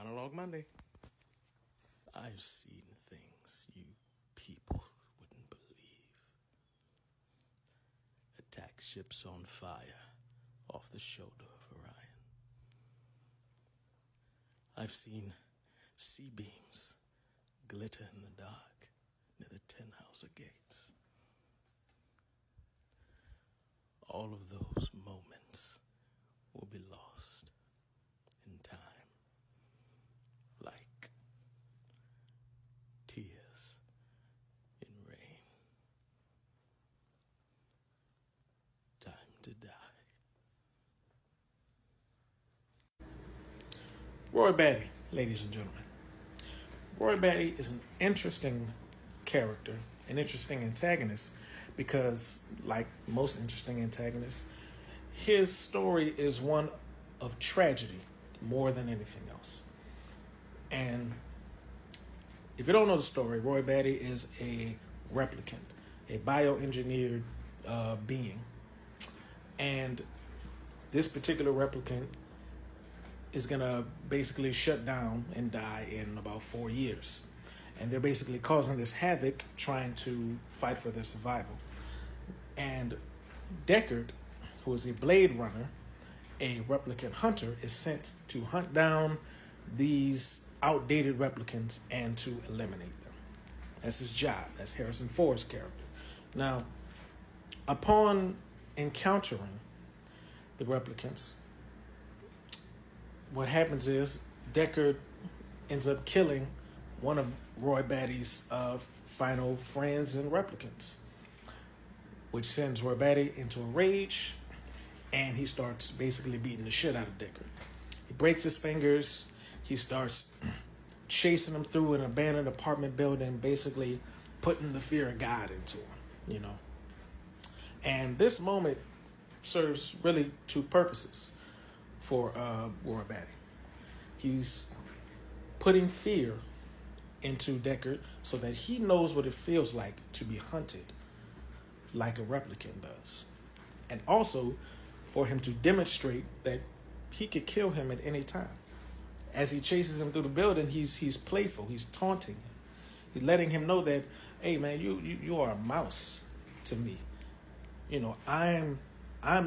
Monologue Monday. I've seen things you people wouldn't believe. Attack ships on fire off the shoulder of Orion. I've seen sea beams glitter in the dark near the 10-house gates. All of those moments will be lost in time, like tears in rain. Time to die. Roy Batty, ladies and gentlemen. Roy Batty is an interesting character, an interesting antagonist, because, like most interesting antagonists, his story is one of tragedy more than anything else. And if you don't know the story, Roy Batty is a replicant, a bioengineered being. And this particular replicant is going to basically shut down and die in about 4 years. And they're basically causing this havoc, trying to fight for their survival. And Deckard, who is a Blade Runner, a replicant hunter, is sent to hunt down these outdated replicants and to eliminate them. That's his job. That's Harrison Ford's character. Now, upon encountering the replicants, what happens is Deckard ends up killing one of Roy Batty's final friends and replicants, which sends Roy Batty into a rage, and he starts basically beating the shit out of Deckard. He breaks his fingers. He starts chasing him through an abandoned apartment building, basically putting the fear of God into him, And this moment serves really two purposes for Roy Batty. He's putting fear into Deckard so that he knows what it feels like to be hunted like a replicant does. And also for him to demonstrate that he could kill him at any time. As he chases him through the building, he's playful, he's taunting him. He's letting him know that, hey man, you are a mouse to me. I'm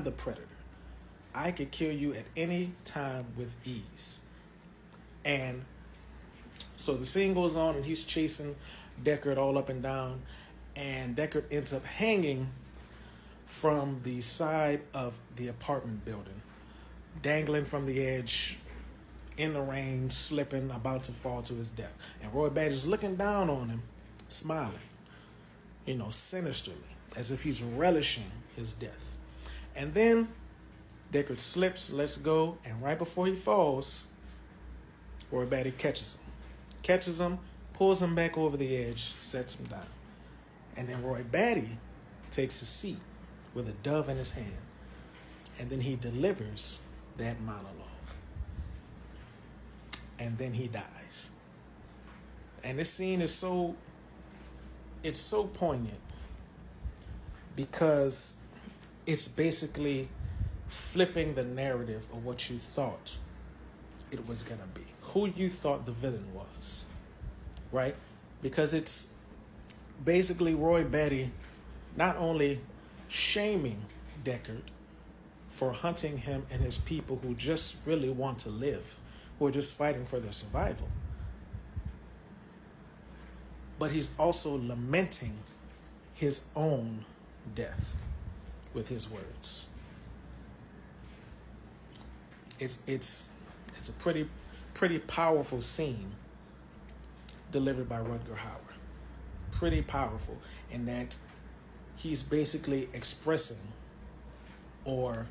the predator. I could kill you at any time with ease. And so the scene goes on, and he's chasing Deckard all up and down, and Deckard ends up hanging from the side of the apartment building, dangling from the edge, in the rain, slipping, about to fall to his death. And Roy Batty's looking down on him, smiling, sinisterly, as if he's relishing his death. And then Deckard slips, lets go, and right before he falls, Roy Batty catches him, pulls him back over the edge, sets him down. And then Roy Batty takes a seat with a dove in his hand, and then he delivers that monologue. And then he dies. And this scene is so poignant because it's basically flipping the narrative of what you thought it was going to be, who you thought the villain was, right? Because it's basically Roy Batty not only shaming Deckard for hunting him and his people who just really want to live, who are just fighting for their survival, but he's also lamenting his own death with his words. It's a pretty powerful scene delivered by Rutger Hauer. Pretty powerful in that he's basically expressing or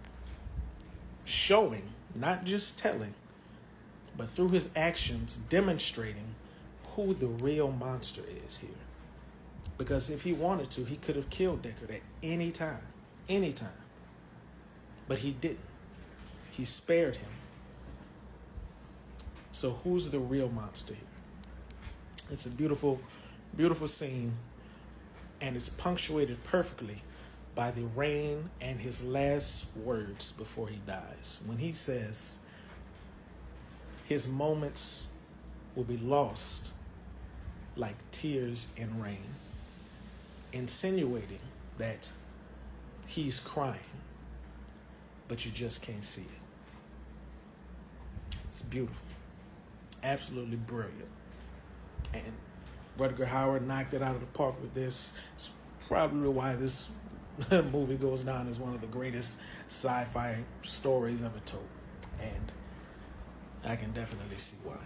showing, not just telling, but through his actions demonstrating who the real monster is here. Because if he wanted to, he could have killed Deckard at any time. But he didn't. He spared him. So who's the real monster here? It's a beautiful, beautiful scene, and it's punctuated perfectly by the rain and his last words before he dies. When he says his moments will be lost like tears in rain, insinuating that he's crying, but you just can't see it. It's beautiful. Absolutely brilliant. And Rutger Hauer knocked it out of the park with this. It's probably why this movie goes down as one of the greatest sci-fi stories ever told. And I can definitely see why.